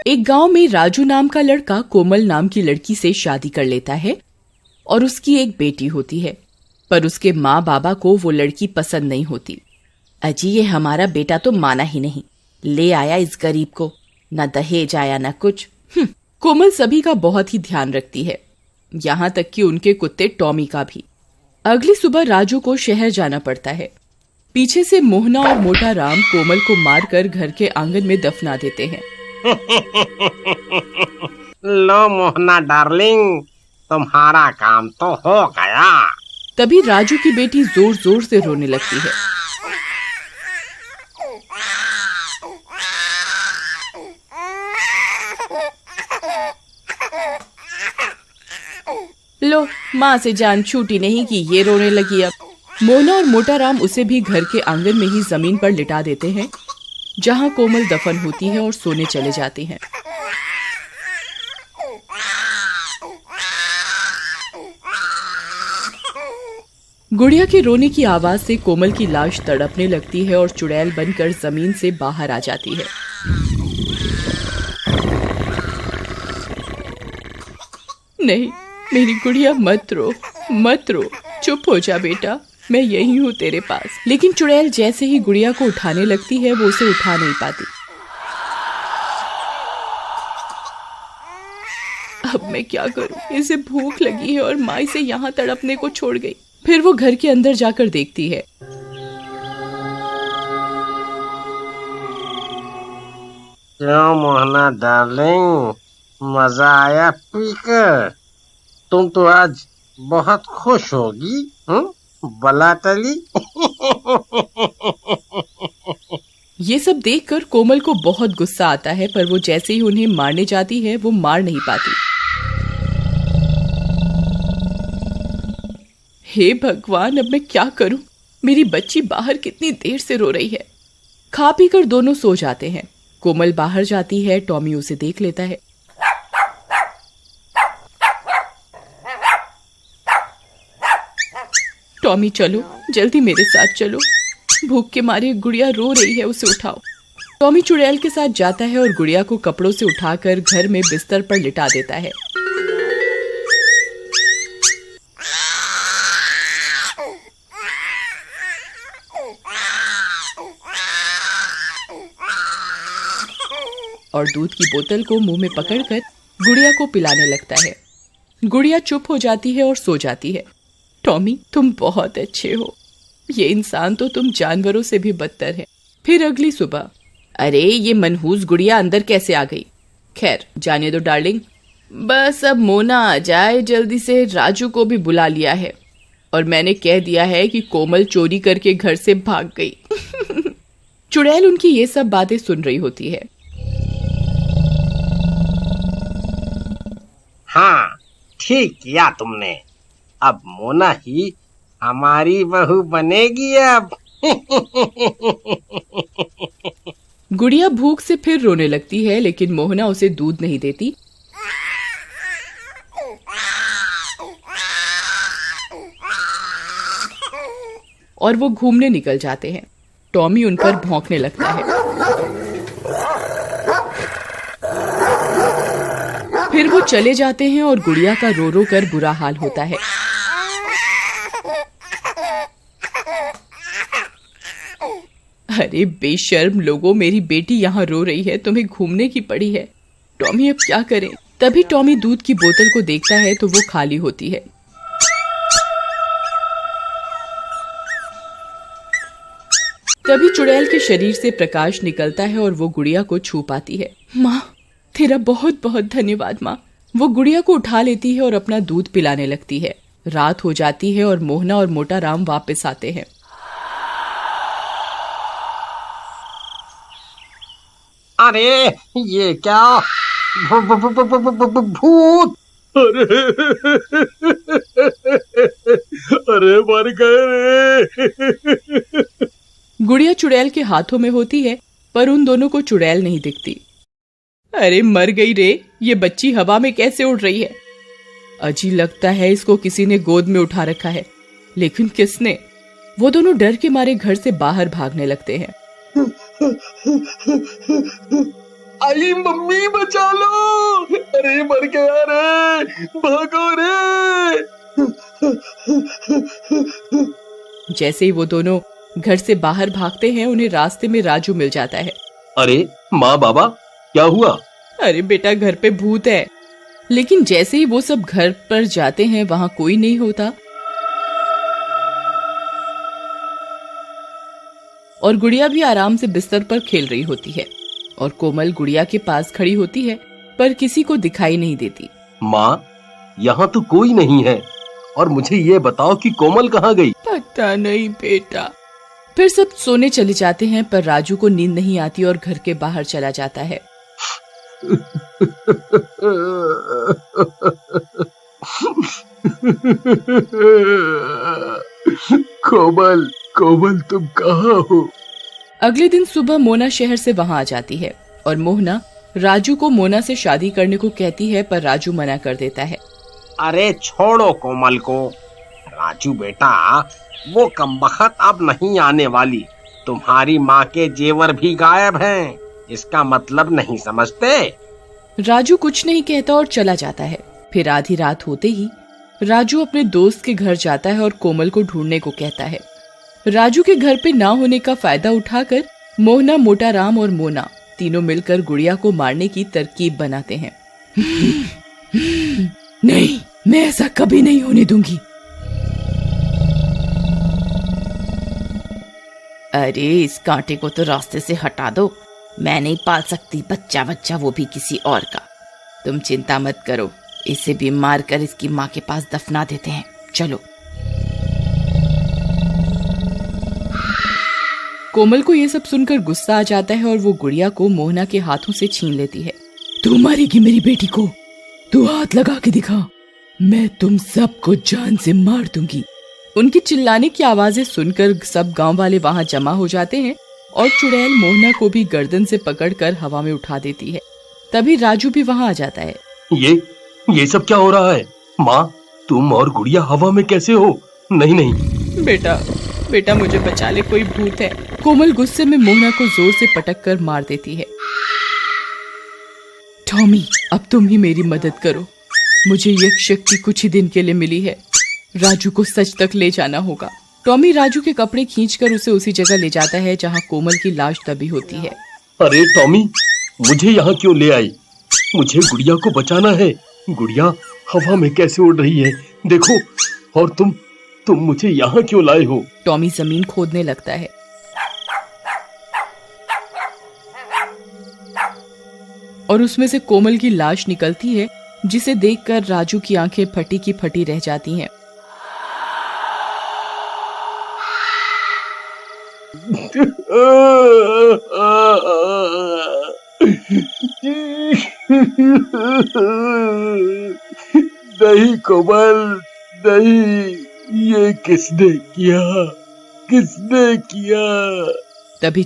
एक गांव में राजू नाम का लड़का कोमल नाम की लड़की से शादी कर लेता है और उसकी एक बेटी होती है, पर उसके माँ बाबा को वो लड़की पसंद नहीं होती। अजी ये हमारा बेटा तो माना ही नहीं, ले आया इस गरीब को, न दहेज आया न कुछ। कोमल सभी का बहुत ही ध्यान रखती है, यहाँ तक कि उनके कुत्ते टॉमी का भी। अगली सुबह राजू को शहर जाना पड़ता है। पीछे से मोहना और मोटा राम कोमल को मारकर घर के आंगन में दफना देते हैं। लो मोहना डार्लिंग, तुम्हारा काम तो हो गया। तभी राजू की बेटी जोर जोर से रोने लगती है। लो, माँ से जान छूटी नहीं कि ये रोने लगी। अब मोहना और मोटा राम उसे भी घर के आंगन में ही जमीन पर लिटा देते हैं, जहाँ कोमल दफन होती है और सोने चले जाते हैं। गुड़िया के रोने की आवाज से कोमल की लाश तड़पने लगती है और चुड़ैल बनकर जमीन से बाहर आ जाती है। नहीं, मेरी गुड़िया मत रो, मत रो, चुप हो जा बेटा, मैं यही हूँ तेरे पास। लेकिन चुड़ैल जैसे ही गुड़िया को उठाने लगती है वो उसे उठा नहीं पाती। अब मैं क्या करूँ, इसे भूख लगी है और माँ इसे यहाँ तड़पने को छोड़ गई। फिर वो घर के अंदर जाकर देखती है। क्यों मोहना डार्लिंग, मजा आया पीकर? तुम तो आज बहुत खुश होगी, बला तली। ये सब देखकर कोमल को बहुत गुस्सा आता है, पर वो जैसे ही उन्हें मारने जाती है वो मार नहीं पाती। हे भगवान, अब मैं क्या करूं? मेरी बच्ची बाहर कितनी देर से रो रही है। खा पी कर दोनों सो जाते हैं। कोमल बाहर जाती है, टॉमी उसे देख लेता है। टॉमी चलो, जल्दी मेरे साथ चलो, भूख के मारे गुड़िया रो रही है, उसे उठाओ। टॉमी चुड़ैल के साथ जाता है और गुड़िया को कपड़ों से उठाकर घर में बिस्तर पर लिटा देता है। और दूध की बोतल को मुंह में पकड़कर गुड़िया को पिलाने लगता है। गुड़िया चुप हो जाती है और सो जाती है। टॉमी, तुम बहुत अच्छे हो, ये इंसान तो तुम जानवरों से भी बदतर है। फिर अगली सुबह, अरे ये मनहूस गुड़िया अंदर कैसे आ गई? खैर जाने दो डार्लिंग, बस अब मोना आ जाए जल्दी से। राजू को भी बुला लिया है और मैंने कह दिया है कि कोमल चोरी करके घर से भाग गई। चुड़ैल उनकी ये सब बातें सुन रही होती है। हाँ, ठीक किया तुमने, अब मोना ही हमारी बहू बनेगी अब। गुड़िया भूख से फिर रोने लगती है, लेकिन मोहना उसे दूध नहीं देती। और वो घूमने निकल जाते हैं। टॉमी उन पर भौंकने लगता है। फिर वो चले जाते हैं और गुड़िया का रो रो कर बुरा हाल होता है। अरे बेशर्म लोगों, मेरी बेटी यहाँ रो रही है, तुम्हें घूमने की पड़ी है। टॉमी अब क्या करें? तभी टॉमी दूध की बोतल को देखता है तो वो खाली होती है। तभी चुड़ैल के शरीर से प्रकाश निकलता है और वो गुड़िया को छू पाती है। माँ, तेरा बहुत बहुत धन्यवाद माँ। वो गुड़िया को उठा लेती है और अपना दूध पिलाने लगती है। रात हो जाती है और मोहना और मोटा राम वापस आते हैं। अरे ये क्या? भूत! अरे मर गए रे। गुड़िया चुड़ैल के हाथों में होती है, पर उन दोनों को चुड़ैल नहीं दिखती। अरे मर गई रे, ये बच्ची हवा में कैसे उड़ रही है? अजी लगता है इसको किसी ने गोद में उठा रखा है, लेकिन किसने? वो दोनों डर के मारे घर से बाहर भागने लगते हैं। आई मम्मी बचा लो, अरे मर गया रे, भागो रे। जैसे ही वो दोनों घर से बाहर भागते हैं, उन्हें रास्ते में राजू मिल जाता है। अरे माँ बाबा, क्या हुआ? अरे बेटा, घर पे भूत है। लेकिन जैसे ही वो सब घर पर जाते हैं, वहां कोई नहीं होता और गुड़िया भी आराम से बिस्तर पर खेल रही होती है और कोमल गुड़िया के पास खड़ी होती है पर किसी को दिखाई नहीं देती। माँ, यहाँ तो कोई नहीं है और मुझे ये बताओ कि कोमल कहाँ गई? पता नहीं बेटा। फिर सब सोने चले जाते हैं पर राजू को नींद नहीं आती और घर के बाहर चला जाता है। कोमल, कोमल तुम कहाँ हो? अगले दिन सुबह मोना शहर से वहां आ जाती है और मोहना राजू को मोना से शादी करने को कहती है पर राजू मना कर देता है। अरे छोड़ो कोमल को। राजू बेटा, वो कमबख्त अब नहीं आने वाली। तुम्हारी माँ के जेवर भी गायब हैं। इसका मतलब नहीं समझते? राजू कुछ नहीं कहता और चला जाता है। फिर आधी रात होते ही राजू अपने दोस्त के घर जाता है और कोमल को ढूंढने को कहता है। राजू के घर पे ना होने का फायदा उठाकर मोहना, मोटा राम और मोना तीनों मिलकर गुड़िया को मारने की तरकीब बनाते हैं। नहीं, मैं ऐसा कभी नहीं होने दूंगी। अरे इस कांटे को तो रास्ते से हटा दो। मैं नहीं पाल सकती बच्चा, वो भी किसी और का। तुम चिंता मत करो, इसे भी मार कर इसकी माँ के पास दफना देते हैं। चलो। कोमल को ये सब सुनकर गुस्सा आ जाता है और वो गुड़िया को मोहना के हाथों से छीन लेती है। तू मारेगी मेरी बेटी को? तू हाथ लगा के दिखा, मैं तुम सबको जान से मार दूंगी। उनकी चिल्लाने की आवाजें सुनकर सब गांव वाले वहां जमा हो जाते हैं और चुड़ैल मोहना को भी गर्दन से पकड़कर हवा में उठा देती है। तभी राजू भी वहां आ जाता है। ये सब क्या हो रहा है? माँ, तुम और गुड़िया हवा में कैसे हो? नहीं नहीं बेटा मुझे बचा ले, कोई भूत है। कोमल गुस्से में मोहना को जोर से पटक कर मार देती है। टॉमी, अब तुम ही मेरी मदद करो। मुझे ये शक्ति कुछ ही दिन के लिए मिली है। राजू को सच तक ले जाना होगा। टॉमी राजू के कपड़े खींचकर उसे उसी जगह ले जाता है जहां कोमल की लाश दबी होती है। अरे टॉमी, मुझे यहाँ क्यों ले आई? मुझे गुड़िया को बचाना है। गुड़िया हवा में कैसे उड़ रही है देखो। और तुम मुझे यहाँ क्यों लाए हो? टॉमी जमीन खोदने लगता है और उसमें से कोमल की लाश निकलती है, जिसे देखकर राजू की आंखें फटी की फटी रह जाती हैं। नहीं कोमल, नहीं, ये किसने किया? तभी